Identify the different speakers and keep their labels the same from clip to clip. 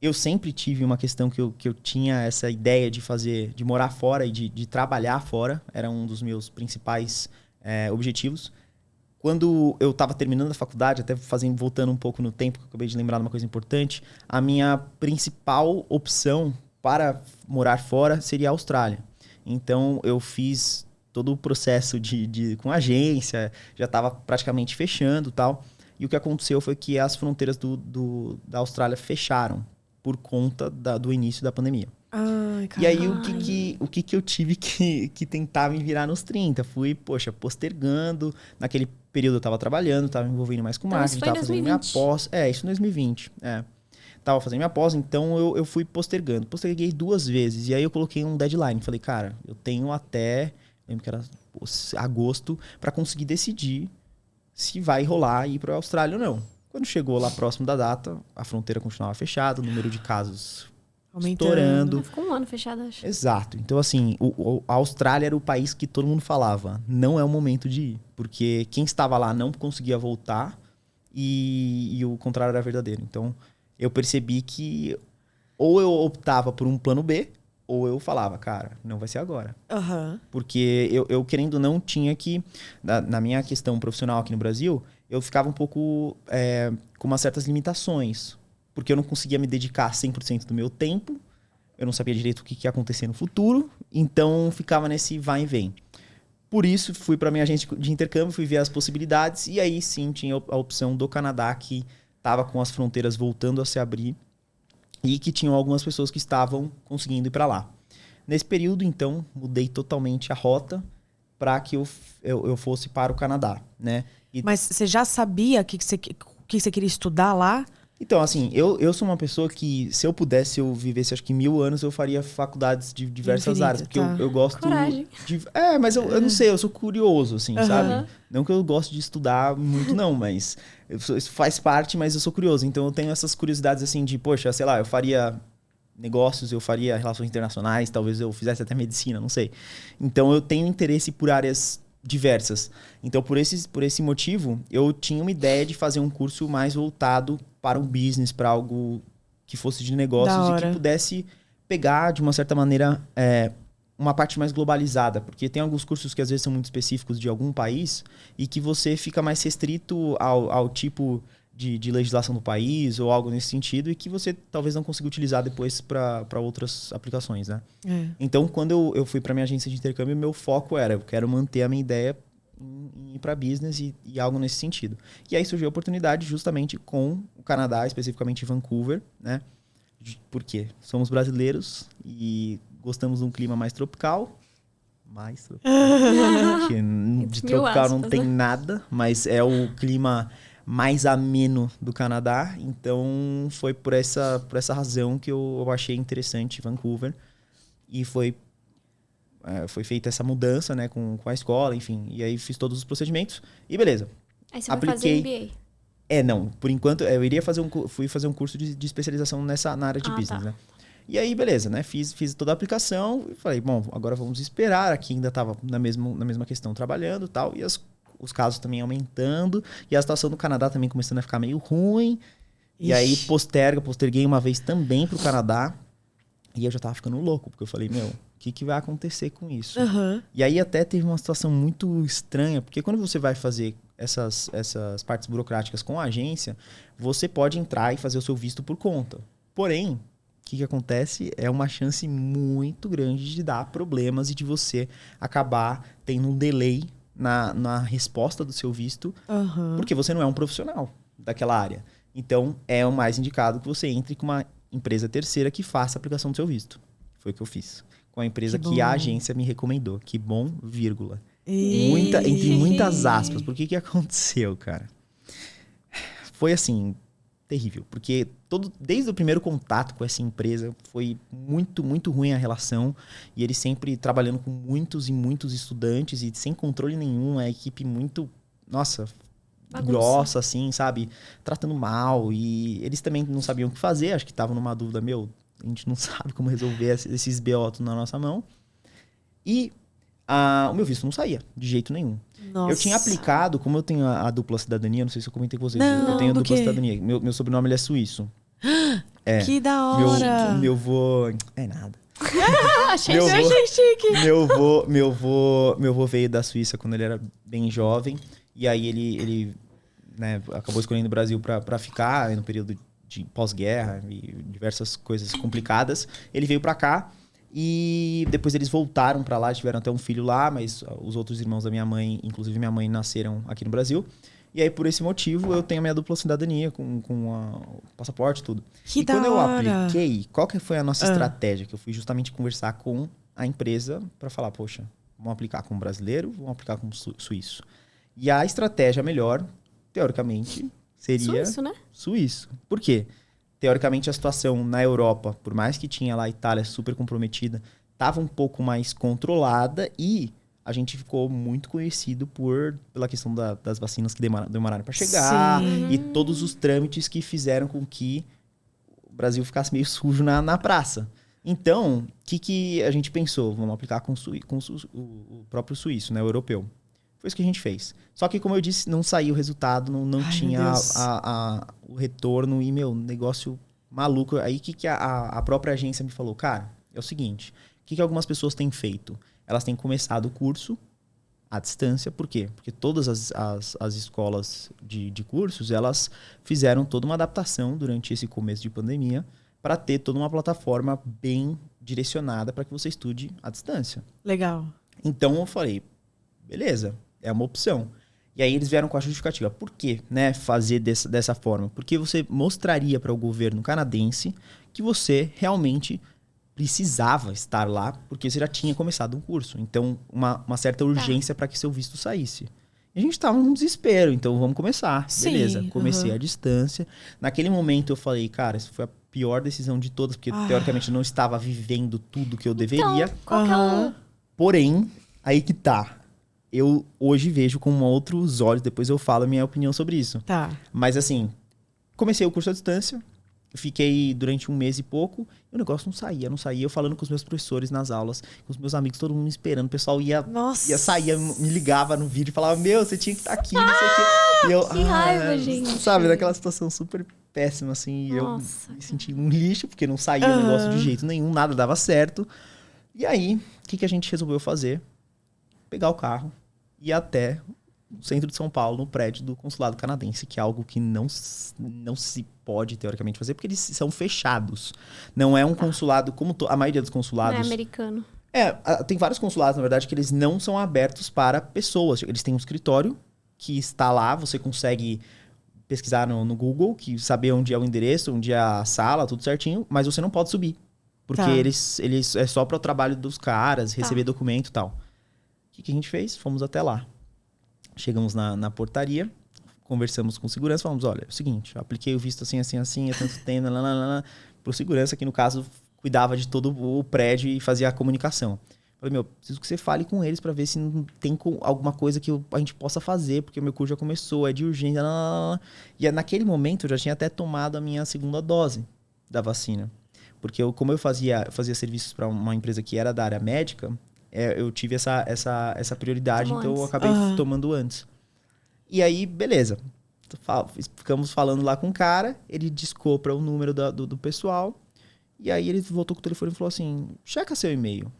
Speaker 1: eu sempre tive uma questão que eu tinha essa ideia de morar fora e de trabalhar fora. Era um dos meus principais objetivos. Quando eu estava terminando a faculdade, até voltando um pouco no tempo, que eu acabei de lembrar de uma coisa importante, a minha principal opção para morar fora seria a Austrália. Então, eu fiz todo o processo com agência, já estava praticamente fechando e tal. E o que aconteceu foi que as fronteiras da Austrália fecharam por conta do início da pandemia.
Speaker 2: Ai,
Speaker 1: E aí, o que eu tive que tentar me virar nos 30? Fui, postergando. Naquele período eu tava trabalhando, tava me envolvendo mais com marketing, tava fazendo minha pós. Isso em 2020. Tava fazendo minha pós, então eu fui postergando. Posterguei 2 vezes. E aí eu coloquei um deadline. Falei, cara, eu tenho até, lembro que era agosto, para conseguir decidir se vai rolar ir para a Austrália ou não. Quando chegou lá próximo da data, a fronteira continuava fechada, o número de casos estourando.
Speaker 3: Ficou 1 ano fechado, acho.
Speaker 1: Exato. Então, assim, a Austrália era o país que todo mundo falava, não é o momento de ir. Porque quem estava lá não conseguia voltar e o contrário era verdadeiro. Então, eu percebi que ou eu optava por um plano B, ou eu falava, cara, não vai ser agora.
Speaker 2: Uhum.
Speaker 1: Porque eu querendo ou não, tinha que... Na minha questão profissional aqui no Brasil, eu ficava um pouco com umas certas limitações. Porque eu não conseguia me dedicar 100% do meu tempo. Eu não sabia direito o que ia acontecer no futuro. Então, ficava nesse vai e vem. Por isso, fui para minha agência de intercâmbio, fui ver as possibilidades. E aí, sim, tinha a opção do Canadá, que estava com as fronteiras voltando a se abrir. E que tinham algumas pessoas que estavam conseguindo ir para lá. Nesse período, então, mudei totalmente a rota para que eu fosse para o Canadá, né?
Speaker 2: Mas você já sabia o que você queria estudar lá?
Speaker 1: Então, assim, eu sou uma pessoa que, se eu pudesse, eu vivesse acho que 1000 anos, eu faria faculdades de diversas áreas. Porque eu gosto de... mas eu não sei, eu sou curioso, assim, sabe? Não que eu gosto de estudar muito, não, mas isso faz parte, mas eu sou curioso. Então, eu tenho essas curiosidades, assim, de, poxa, sei lá, eu faria negócios, eu faria relações internacionais, talvez eu fizesse até medicina, não sei. Então, eu tenho interesse por áreas diversas. Então, por esse motivo, eu tinha uma ideia de fazer um curso mais voltado para um business, para algo que fosse de negócios e que pudesse pegar, de uma certa maneira, uma parte mais globalizada. Porque tem alguns cursos que às vezes são muito específicos de algum país e que você fica mais restrito ao tipo de legislação do país ou algo nesse sentido e que você talvez não consiga utilizar depois para outras aplicações, né? Então, quando eu fui para minha agência de intercâmbio, meu foco era, eu quero manter a minha ideia em ir para business e algo nesse sentido. E aí surgiu a oportunidade justamente com o Canadá, especificamente Vancouver, né? Por quê? Somos brasileiros e gostamos de um clima mais tropical. Que de tropical não tem nada, mas é o clima mais ameno do Canadá. Então, foi por essa razão que eu achei interessante Vancouver. E foi feita essa mudança, né, com a escola, enfim. E aí, fiz todos os procedimentos e beleza.
Speaker 3: Aí você vai fazer MBA?
Speaker 1: Não. Por enquanto, eu iria fui fazer um curso de especialização na área de business, né? E aí, beleza, né? Fiz toda a aplicação e falei, bom, agora vamos esperar. Aqui ainda estava na mesma questão trabalhando e tal. E os casos também aumentando. E a situação do Canadá também começando a ficar meio ruim. Ixi. E aí, posterguei uma vez também pro Canadá. E eu já tava ficando louco, porque eu falei, o que vai acontecer com isso?
Speaker 2: Uhum.
Speaker 1: E aí até teve uma situação muito estranha, porque quando você vai fazer essas partes burocráticas com a agência, você pode entrar e fazer o seu visto por conta. Porém, o que acontece é uma chance muito grande de dar problemas e de você acabar tendo um delay na resposta do seu visto, porque você não é um profissional daquela área. Então, é o mais indicado que você entre com uma empresa terceira que faça a aplicação do seu visto. Foi o que eu fiz. Com a empresa que a agência me recomendou. Que bom, vírgula. Entre muitas aspas. Por que aconteceu, cara? Foi assim, terrível. Porque desde o primeiro contato com essa empresa, foi muito, muito ruim a relação. E eles sempre trabalhando com muitos e muitos estudantes e sem controle nenhum. A equipe muito... Nossa... grossa, assim, sabe? Tratando mal. E eles também não sabiam o que fazer. Acho que estavam numa dúvida, a gente não sabe como resolver esses BO na nossa mão. E o meu visto não saía, de jeito nenhum. Nossa. Eu tinha aplicado, como eu tenho a dupla cidadania, não sei se eu comentei com vocês. Eu tenho a dupla cidadania. Meu sobrenome ele é suíço.
Speaker 2: Que da hora.
Speaker 1: Meu vô... É nada.
Speaker 2: Achei chique.
Speaker 1: Meu vô veio da Suíça quando ele era bem jovem. E aí ele né, acabou escolhendo o Brasil para ficar no período de pós-guerra e diversas coisas complicadas. Ele veio para cá e depois eles voltaram para lá, tiveram até um filho lá, mas os outros irmãos da minha mãe, inclusive minha mãe, nasceram aqui no Brasil. E aí, por esse motivo, eu tenho a minha dupla cidadania com o passaporte e tudo.
Speaker 2: Que
Speaker 1: e
Speaker 2: da
Speaker 1: quando eu
Speaker 2: hora.
Speaker 1: apliquei, qual que foi a nossa estratégia? Que eu fui justamente conversar com a empresa para falar, poxa, vamos aplicar com brasileiro, vamos aplicar com suíço. E a estratégia melhor, teoricamente, seria...
Speaker 3: Suíço, né?
Speaker 1: Suíço. Por quê? Teoricamente, a situação na Europa, por mais que tinha lá a Itália super comprometida, estava um pouco mais controlada e... a gente ficou muito conhecido pela questão das vacinas que demoraram para chegar. Sim. E todos os trâmites que fizeram com que o Brasil ficasse meio sujo na praça. Então, o que a gente pensou? Vamos aplicar com o próprio suíço, né, o europeu. Foi isso que a gente fez. Só que, como eu disse, não saiu o resultado, não tinha o retorno e, negócio maluco. Aí, que a própria agência me falou? Cara, é o seguinte, o que algumas pessoas têm feito? Elas têm começado o curso à distância. Por quê? Porque todas as escolas de cursos, elas fizeram toda uma adaptação durante esse começo de pandemia para ter toda uma plataforma bem direcionada para que você estude à distância.
Speaker 2: Legal.
Speaker 1: Então, eu falei, beleza, é uma opção. E aí eles vieram com a justificativa. Por que, né, fazer dessa forma? Porque você mostraria para o governo canadense que você realmente... precisava estar lá, porque você já tinha começado um curso. Então, uma certa urgência para que seu visto saísse. E a gente estava num desespero, então vamos começar. Sim, beleza, comecei à distância. Naquele momento eu falei, cara, isso foi a pior decisão de todas, porque teoricamente eu não estava vivendo tudo que eu deveria.
Speaker 3: Então, qual que é o...
Speaker 1: Porém, aí que tá. Eu hoje vejo com outros olhos, depois eu falo a minha opinião sobre isso.
Speaker 2: Tá.
Speaker 1: Mas assim, comecei o curso à distância, fiquei durante 1 mês e pouco, e o negócio não saía. Eu falando com os meus professores nas aulas, com os meus amigos, todo mundo me esperando. O pessoal ia sair, me ligava no vídeo e falava, você tinha que estar aqui, não sei o quê. E eu,
Speaker 3: que raiva, gente.
Speaker 1: Sabe, daquela situação super péssima, assim. Nossa, eu me senti um lixo, porque não saía o negócio de jeito nenhum, nada dava certo. E aí, o que a gente resolveu fazer? Pegar o carro e ir até... no centro de São Paulo, no prédio do consulado canadense, que é algo que não se pode, teoricamente, fazer, porque eles são fechados. Não é um consulado, como a maioria dos consulados...
Speaker 3: Não é americano.
Speaker 1: Tem vários consulados, na verdade, que eles não são abertos para pessoas. Eles têm um escritório que está lá, você consegue pesquisar no Google, que saber onde é o endereço, onde é a sala, tudo certinho, mas você não pode subir. Porque eles é só para o trabalho dos caras, receber documento e tal. O que a gente fez? Fomos até lá. Chegamos na portaria, conversamos com segurança, falamos, olha, é o seguinte, eu apliquei o visto assim, há tanto tempo, pro segurança, que no caso cuidava de todo o prédio e fazia a comunicação. Falei, preciso que você fale com eles para ver se não tem alguma coisa que a gente possa fazer, porque o meu curso já começou, é de urgência, E naquele momento eu já tinha até tomado a minha 2ª dose da vacina. Porque como eu fazia serviços para uma empresa que era da área médica, eu tive essa prioridade, então eu acabei tomando antes. E aí, beleza. Ficamos falando lá com o cara, ele descopra o número do pessoal, e aí ele voltou com o telefone e falou assim, checa seu e-mail.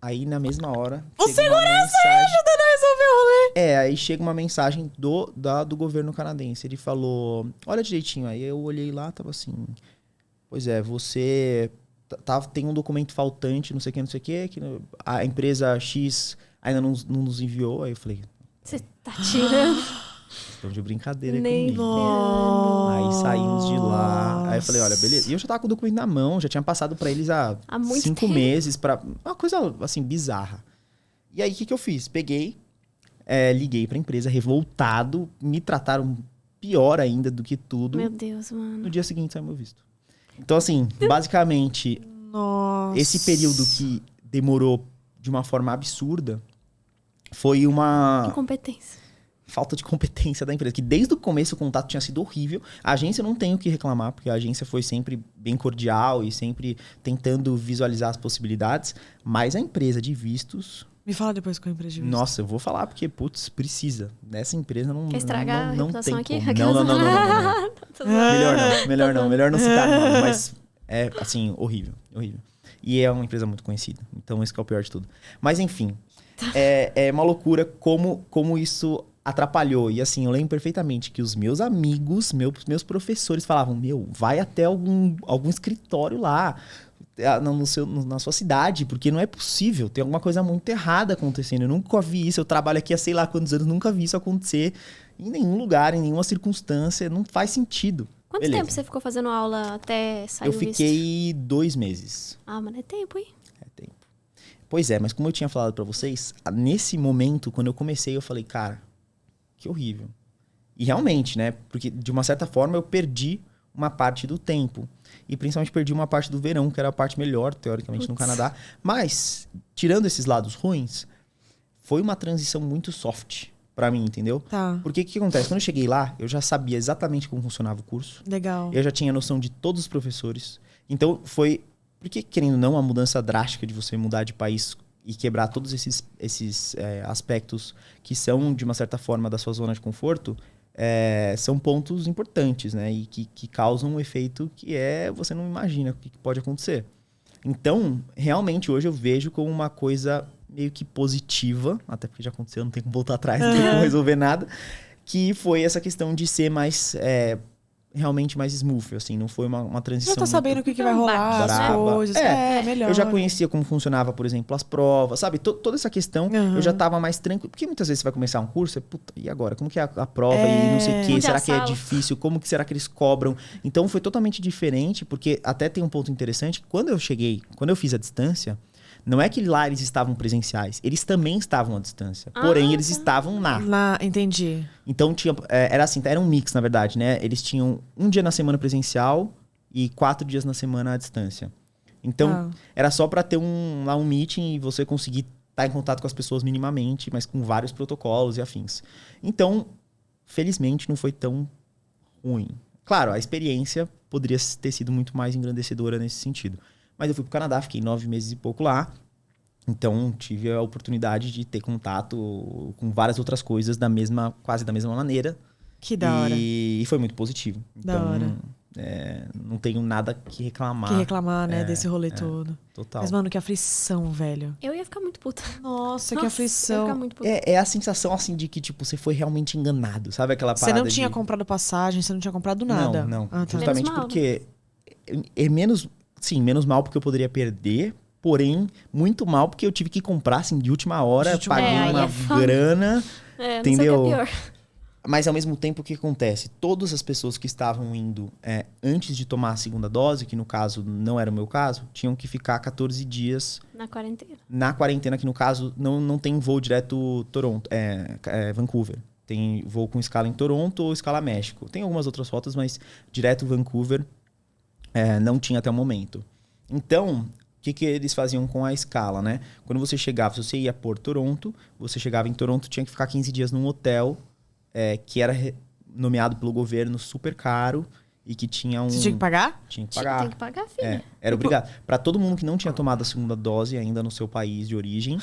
Speaker 1: Aí, na mesma hora...
Speaker 2: O segurança aí ajudando a resolver o rolê.
Speaker 1: Aí chega uma mensagem do governo canadense. Ele falou, olha direitinho. Aí eu olhei lá, tava assim... Pois é, você... tem um documento faltante, não sei o que, que a empresa X ainda não nos enviou. Aí eu falei...
Speaker 3: Você tá tirando?
Speaker 1: Estão de brincadeira comigo. Aí saímos de lá. Aí eu falei, olha, beleza. E eu já tava com o documento na mão, já tinha passado pra eles há 5 meses. Uma coisa, assim, bizarra. E aí, o que eu fiz? Peguei, liguei pra empresa, revoltado. Me trataram pior ainda do que tudo.
Speaker 3: Meu Deus, mano.
Speaker 1: No dia seguinte, saiu meu visto. Então, assim, basicamente, esse período que demorou de uma forma absurda foi uma...
Speaker 3: Incompetência.
Speaker 1: Falta de competência da empresa. Que desde o começo o contato tinha sido horrível. A agência não tem o que reclamar, porque a agência foi sempre bem cordial e sempre tentando visualizar as possibilidades. Mas a empresa de vistos
Speaker 2: Me fala depois com a empresa de visto.
Speaker 1: Nossa, eu vou falar porque, putz, precisa. Nessa empresa não
Speaker 3: Quer estragar
Speaker 1: não
Speaker 3: a reputação
Speaker 1: tem
Speaker 3: aqui?
Speaker 1: como. Não. Melhor não citar não, mas é, assim, horrível. E é uma empresa muito conhecida. Então, esse que é o pior de tudo. Mas, enfim, é uma loucura como isso atrapalhou. E, assim, eu lembro perfeitamente que os meus amigos, meus professores falavam, vai até algum escritório lá, na sua cidade, porque não é possível. Tem alguma coisa muito errada acontecendo. Eu nunca vi isso. Eu trabalho aqui há sei lá quantos anos, nunca vi isso acontecer em nenhum lugar, em nenhuma circunstância. Não faz sentido.
Speaker 3: Quanto tempo você ficou fazendo aula até sair o visto?
Speaker 1: Eu fiquei 2 meses.
Speaker 3: Ah, mas é tempo, hein?
Speaker 1: É tempo. Pois é, mas como eu tinha falado pra vocês, nesse momento, quando eu comecei, eu falei, cara, que horrível. E realmente, né? Porque, de uma certa forma, eu perdi uma parte do tempo. E principalmente perdi uma parte do verão, que era a parte melhor, teoricamente, no Canadá. Mas, tirando esses lados ruins, foi uma transição muito soft pra mim, entendeu?
Speaker 2: Tá.
Speaker 1: Porque o que acontece? Quando eu cheguei lá, eu já sabia exatamente como funcionava o curso.
Speaker 2: Legal.
Speaker 1: Eu já tinha noção de todos os professores. Então, foi... Porque, querendo ou não, a mudança drástica de você mudar de país e quebrar todos esses aspectos que são, de uma certa forma, da sua zona de conforto... são pontos importantes, né? E que causam um efeito que você não imagina o que pode acontecer. Então, realmente, hoje eu vejo como uma coisa meio que positiva, até porque já aconteceu, não tem como voltar atrás, não tem como resolver nada, que foi essa questão de ser mais... realmente mais smooth, assim, não foi uma transição...
Speaker 2: Já tá sabendo o que vai rolar, as coisas. Melhor.
Speaker 1: Eu já conhecia como funcionava, por exemplo, as provas, sabe? Toda essa questão, eu já tava mais tranquilo. Porque muitas vezes você vai começar um curso, puta, e agora? Como que é a prova? E não sei o quê? Será que é difícil? Como que será que eles cobram? Então, foi totalmente diferente, porque até tem um ponto interessante. Quando eu fiz a distância, não é que lá eles estavam presenciais, eles também estavam à distância. Porém, eles estavam lá.
Speaker 2: Entendi.
Speaker 1: Então, era assim, era um mix, na verdade, né? Eles tinham um dia na semana presencial e 4 dias na semana à distância. Então, era só para ter um meeting e você conseguir estar em contato com as pessoas minimamente, mas com vários protocolos e afins. Então, felizmente, não foi tão ruim. Claro, a experiência poderia ter sido muito mais engrandecedora nesse sentido. Mas eu fui pro Canadá, fiquei 9 meses e pouco lá. Então, tive a oportunidade de ter contato com várias outras coisas quase da mesma maneira.
Speaker 2: Que da hora.
Speaker 1: E foi muito positivo.
Speaker 2: Da hora.
Speaker 1: Não tenho nada que reclamar.
Speaker 2: Né? Desse rolê todo.
Speaker 1: Total.
Speaker 2: Mas, mano, que aflição, velho.
Speaker 3: Eu ia ficar muito puta.
Speaker 2: Nossa, que aflição.
Speaker 3: Eu ia ficar muito puta.
Speaker 1: É a sensação, assim, de que, tipo, você foi realmente enganado. Sabe aquela parada
Speaker 2: Você não tinha comprado passagem, você não tinha comprado nada.
Speaker 1: Não.
Speaker 2: Tá.
Speaker 1: Justamente porque... menos mal porque eu poderia perder, porém, muito mal porque eu tive que comprar, assim, de última hora, paguei uma grana, entendeu?
Speaker 3: Não sei o que é pior.
Speaker 1: Mas, ao mesmo tempo, o que acontece? Todas as pessoas que estavam indo antes de tomar a segunda dose, que no caso não era o meu caso, tinham que ficar 14 dias...
Speaker 3: Na quarentena.
Speaker 1: Na quarentena, que no caso não tem voo direto Toronto, Vancouver. Tem voo com escala em Toronto ou escala México. Tem algumas outras rotas, mas direto Vancouver... não tinha até o momento. Então, o que eles faziam com a escala, né? Quando você chegava, se você ia por Toronto, você chegava em Toronto, tinha que ficar 15 dias num hotel que era nomeado pelo governo super caro e que tinha um...
Speaker 2: Você tinha que pagar?
Speaker 1: Tinha que pagar.
Speaker 3: Tem que pagar, filha.
Speaker 1: Era obrigado. Para todo mundo que não tinha tomado a segunda dose ainda no seu país de origem,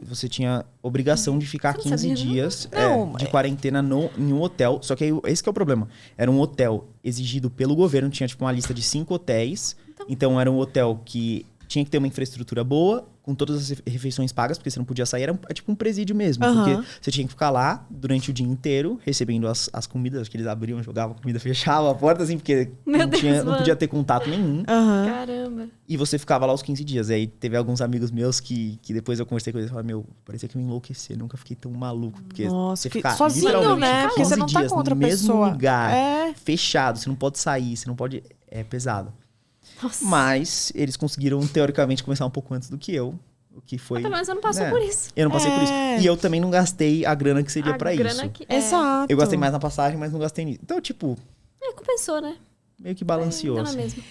Speaker 1: você tinha obrigação de ficar 15 dias de quarentena em um hotel. Só que aí, esse que é o problema. Era um hotel exigido pelo governo. Tinha tipo uma lista de 5 hotéis. Então era um hotel que tinha que ter uma infraestrutura boa, com todas as refeições pagas, porque você não podia sair. Era tipo um presídio mesmo. Porque você tinha que ficar lá durante o dia inteiro, recebendo as comidas. Acho que eles abriam, jogavam a comida, fechavam a porta, assim, porque não podia ter contato nenhum.
Speaker 3: Caramba.
Speaker 1: E você ficava lá os 15 dias. Aí teve alguns amigos meus que depois eu conversei com eles e falaram, parecia que eu enlouqueci. Nunca fiquei tão maluco. Porque você ficar
Speaker 2: sozinho,
Speaker 1: literalmente
Speaker 2: né? Porque você não tá
Speaker 1: dias
Speaker 2: com outra
Speaker 1: no mesmo
Speaker 2: pessoa.
Speaker 1: lugar, fechado. Você não pode sair, você não pode... É pesado.
Speaker 3: Nossa.
Speaker 1: Mas eles conseguiram, teoricamente, começar um pouco antes do que eu. O que foi...
Speaker 3: Mas você não passou por isso.
Speaker 1: Eu não passei por isso. E eu também não gastei a grana que seria pra isso.
Speaker 2: Exato.
Speaker 1: Eu gastei mais na passagem, mas não gastei nisso. Então, tipo...
Speaker 3: compensou, né?
Speaker 1: Meio que balanceou.
Speaker 3: Assim.